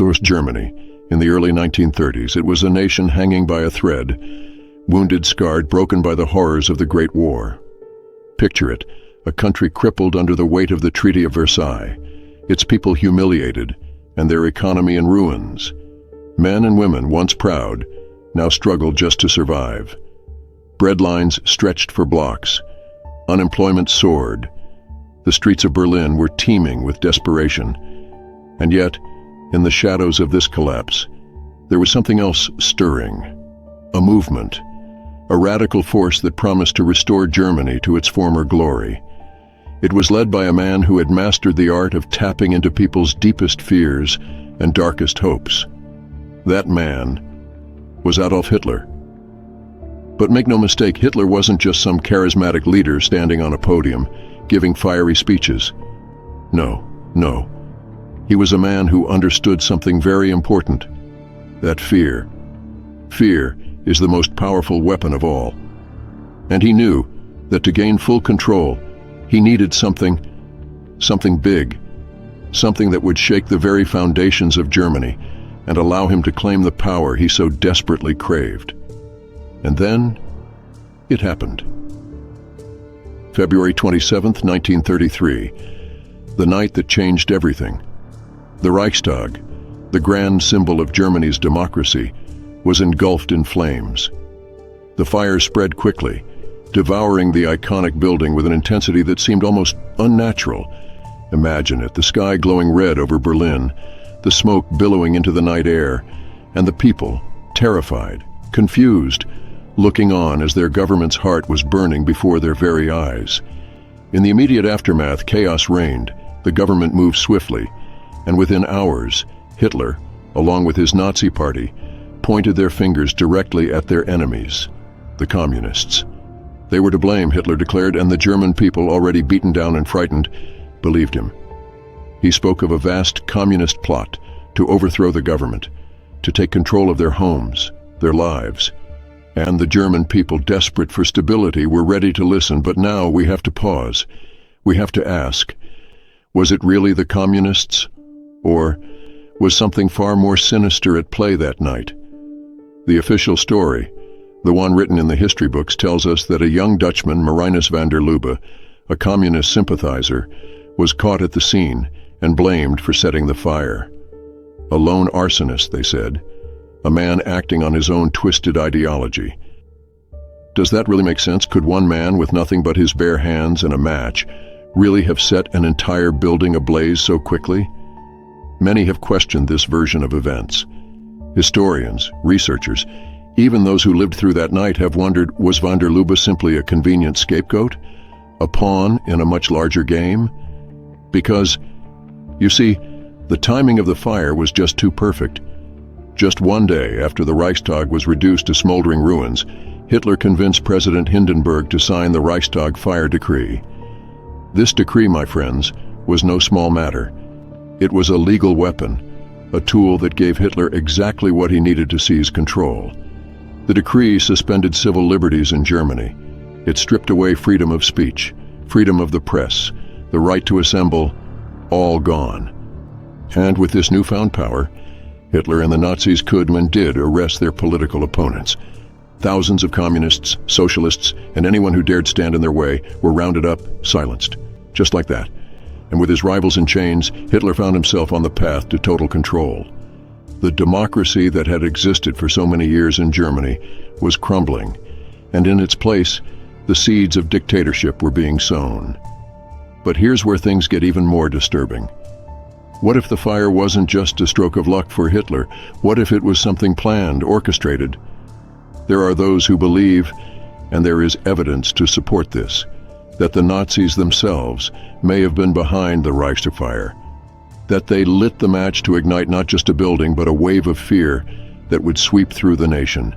Western Germany, in the early 1930s, it was a nation hanging by a thread, wounded, scarred, broken by the horrors of the Great War. Picture it, a country crippled under the weight of the Treaty of Versailles, its people humiliated, and their economy in ruins. Men and women, once proud, now struggled just to survive. Bread lines stretched for blocks. Unemployment soared. The streets of Berlin were teeming with desperation. And yet, in the shadows of this collapse, there was something else stirring. A movement. A radical force that promised to restore Germany to its former glory. It was led by a man who had mastered the art of tapping into people's deepest fears and darkest hopes. That man was Adolf Hitler. But make no mistake, Hitler wasn't just some charismatic leader standing on a podium, giving fiery speeches. No. He was a man who understood something very important. That fear. Fear is the most powerful weapon of all. And he knew that to gain full control, he needed something big, something that would shake the very foundations of Germany and allow him to claim the power he so desperately craved. And then, it happened. February 27th, 1933, the night that changed everything. The Reichstag, the grand symbol of Germany's democracy, was engulfed in flames. The fire spread quickly, devouring the iconic building with an intensity that seemed almost unnatural. Imagine it, the sky glowing red over Berlin, the smoke billowing into the night air, and the people, terrified, confused, looking on as their government's heart was burning before their very eyes. In the immediate aftermath, chaos reigned. The government moved swiftly, and within hours, Hitler, along with his Nazi party, pointed their fingers directly at their enemies, the communists. They were to blame, Hitler declared, and the German people, already beaten down and frightened, believed him. He spoke of a vast communist plot to overthrow the government, to take control of their homes, their lives. And the German people, desperate for stability, were ready to listen. But now we have to pause. We have to ask, was it really the communists? Or was something far more sinister at play that night? The official story, the one written in the history books, tells us that a young Dutchman, Marinus van der Lubbe, a communist sympathizer, was caught at the scene and blamed for setting the fire. A lone arsonist, they said, a man acting on his own twisted ideology. Does that really make sense? Could one man with nothing but his bare hands and a match really have set an entire building ablaze so quickly? Many have questioned this version of events. Historians, researchers, even those who lived through that night have wondered, was van der Lubbe simply a convenient scapegoat? A pawn in a much larger game? Because, you see, the timing of the fire was just too perfect. Just one day after the Reichstag was reduced to smoldering ruins, Hitler convinced President Hindenburg to sign the Reichstag Fire decree. This decree, my friends, was no small matter. It was a legal weapon, a tool that gave Hitler exactly what he needed to seize control. The decree suspended civil liberties in Germany. It stripped away freedom of speech, freedom of the press, the right to assemble, all gone. And with this newfound power, Hitler and the Nazis could and did arrest their political opponents. Thousands of communists, socialists, and anyone who dared stand in their way were rounded up, silenced. Just like that. And with his rivals in chains, Hitler found himself on the path to total control. The democracy that had existed for so many years in Germany was crumbling, and in its place, the seeds of dictatorship were being sown. But here's where things get even more disturbing. What if the fire wasn't just a stroke of luck for Hitler? What if it was something planned, orchestrated? There are those who believe, and there is evidence to support this, that the Nazis themselves may have been behind the Reichstag Fire, that they lit the match to ignite not just a building, but a wave of fear that would sweep through the nation,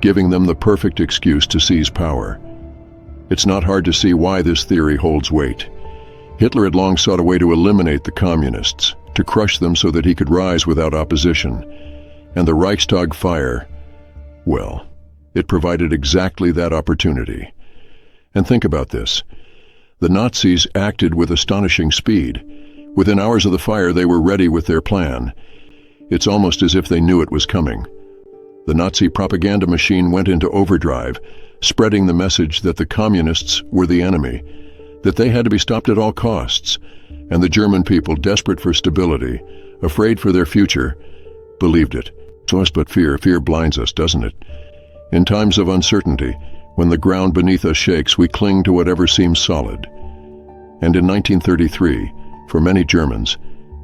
giving them the perfect excuse to seize power. It's not hard to see why this theory holds weight. Hitler had long sought a way to eliminate the communists, to crush them so that he could rise without opposition. And the Reichstag Fire, well, it provided exactly that opportunity. And think about this. The Nazis acted with astonishing speed. Within hours of the fire, they were ready with their plan. It's almost as if they knew it was coming. The Nazi propaganda machine went into overdrive, spreading the message that the communists were the enemy, that they had to be stopped at all costs, and the German people, desperate for stability, afraid for their future, believed it. To us but fear blinds us, doesn't it? In times of uncertainty, when the ground beneath us shakes, we cling to whatever seems solid. And in 1933, for many Germans,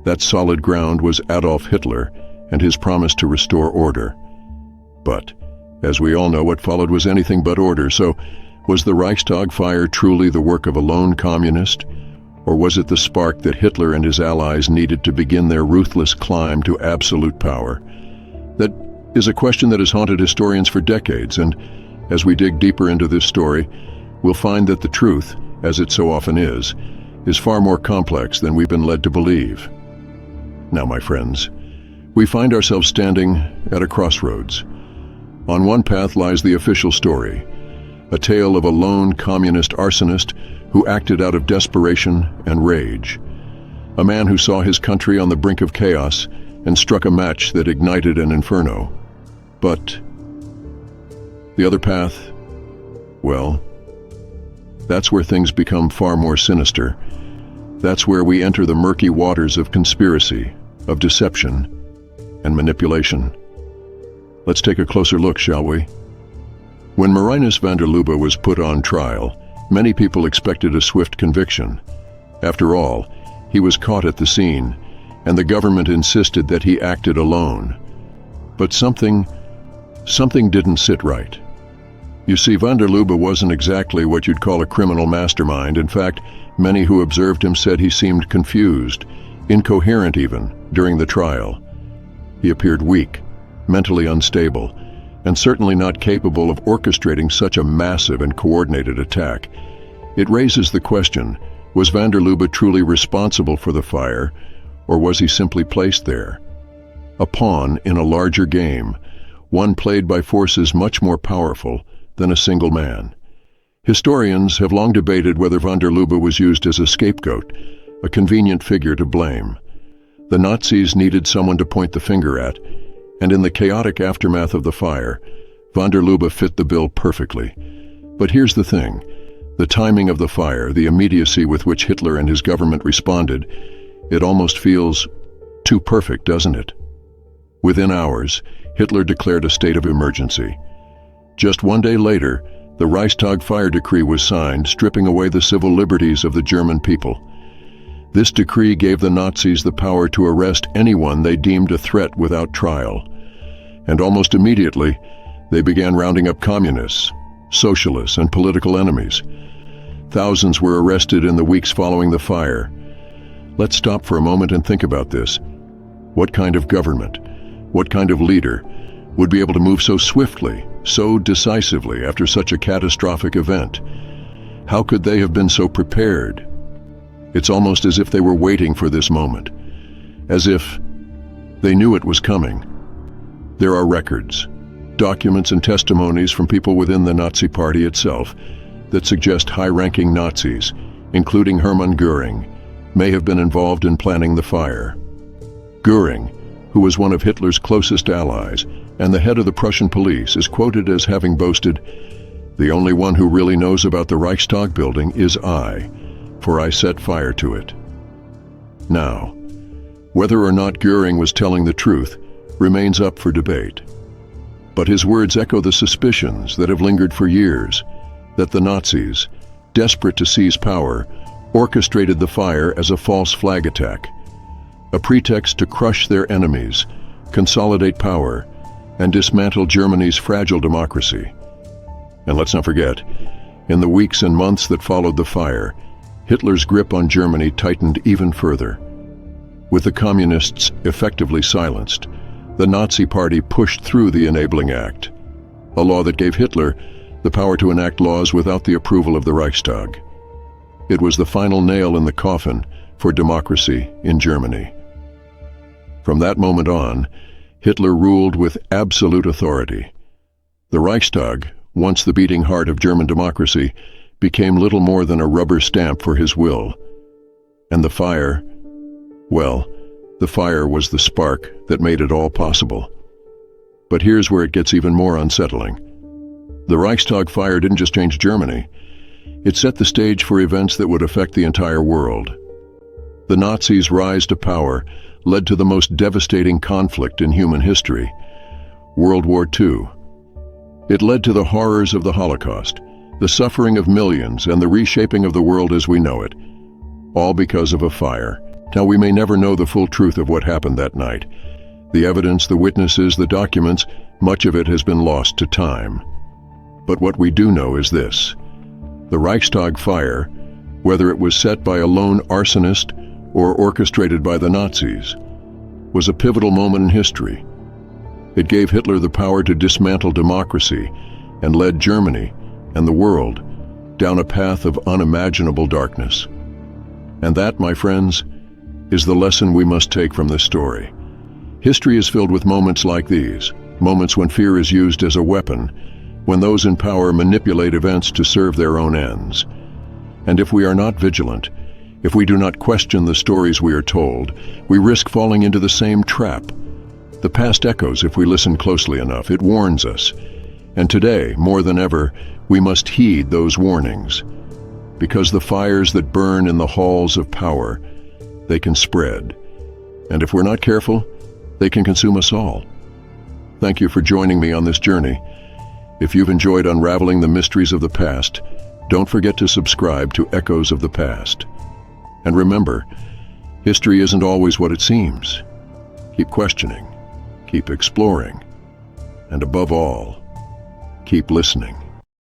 that solid ground was Adolf Hitler and his promise to restore order. But, as we all know, what followed was anything but order, so was the Reichstag fire truly the work of a lone communist? Or was it the spark that Hitler and his allies needed to begin their ruthless climb to absolute power? That is a question that has haunted historians for decades, and as we dig deeper into this story, we'll find that the truth, as it so often is far more complex than we've been led to believe. Now, my friends, we find ourselves standing at a crossroads. On one path lies the official story, a tale of a lone communist arsonist who acted out of desperation and rage, a man who saw his country on the brink of chaos and struck a match that ignited an inferno. But the other path, well, that's where things become far more sinister. That's where we enter the murky waters of conspiracy, of deception, and manipulation. Let's take a closer look, shall we? When Marinus van der Lubbe was put on trial, many people expected a swift conviction. After all, he was caught at the scene, and the government insisted that he acted alone. But something didn't sit right. You see, van der Lubbe wasn't exactly what you'd call a criminal mastermind. In fact, many who observed him said he seemed confused, incoherent even, during the trial. He appeared weak, mentally unstable, and certainly not capable of orchestrating such a massive and coordinated attack. It raises the question, was van der Lubbe truly responsible for the fire, or was he simply placed there? A pawn in a larger game, one played by forces much more powerful than a single man. Historians have long debated whether van der Lubbe was used as a scapegoat, a convenient figure to blame. The Nazis needed someone to point the finger at, and in the chaotic aftermath of the fire, van der Lubbe fit the bill perfectly. But here's the thing, the timing of the fire, the immediacy with which Hitler and his government responded, it almost feels too perfect, doesn't it? Within hours, Hitler declared a state of emergency. Just one day later, the Reichstag Fire decree was signed, stripping away the civil liberties of the German people. This decree gave the Nazis the power to arrest anyone they deemed a threat without trial. And almost immediately, they began rounding up communists, socialists, and political enemies. Thousands were arrested in the weeks following the fire. Let's stop for a moment and think about this. What kind of government, what kind of leader would be able to move so swiftly, so decisively after such a catastrophic event? How could they have been so prepared? It's almost as if they were waiting for this moment, as if they knew it was coming. There are records, documents and testimonies from people within the Nazi Party itself that suggest high-ranking Nazis, including Hermann Göring, may have been involved in planning the fire. Göring, who was one of Hitler's closest allies and the head of the Prussian police, is quoted as having boasted, "The only one who really knows about the Reichstag building is I, for I set fire to it." Now, whether or not Göring was telling the truth remains up for debate. But his words echo the suspicions that have lingered for years, that the Nazis, desperate to seize power, orchestrated the fire as a false flag attack, a pretext to crush their enemies, consolidate power, and dismantle Germany's fragile democracy. And let's not forget, in the weeks and months that followed the fire, Hitler's grip on Germany tightened even further. With the communists effectively silenced, the Nazi Party pushed through the Enabling Act, a law that gave Hitler the power to enact laws without the approval of the Reichstag. It was the final nail in the coffin for democracy in Germany. From that moment on, Hitler ruled with absolute authority. The Reichstag, once the beating heart of German democracy, became little more than a rubber stamp for his will. And the fire, well, The fire was the spark that made it all possible. But here's where it gets even more unsettling. The Reichstag Fire didn't just change Germany. It set the stage for events that would affect the entire world. The Nazis' rise to power led to the most devastating conflict in human history, World War II. It led to the horrors of the Holocaust, the suffering of millions, and the reshaping of the world as we know it, all because of a fire. Now, we may never know the full truth of what happened that night. The evidence, the witnesses, the documents, much of it has been lost to time. But what we do know is this: the Reichstag Fire, whether it was set by a lone arsonist or orchestrated by the Nazis, was a pivotal moment in history. It gave Hitler the power to dismantle democracy and led Germany and the world down a path of unimaginable darkness. And that, my friends, is the lesson we must take from this story. History is filled with moments like these, moments when fear is used as a weapon, when those in power manipulate events to serve their own ends. And if we are not vigilant, if we do not question the stories we are told, we risk falling into the same trap. The past echoes if we listen closely enough. It warns us. And today, more than ever, we must heed those warnings. Because the fires that burn in the halls of power, they can spread. And if we're not careful, they can consume us all. Thank you for joining me on this journey. If you've enjoyed unraveling the mysteries of the past, don't forget to subscribe to Echoes of the Past. And remember, history isn't always what it seems. Keep questioning, keep exploring, and above all, keep listening.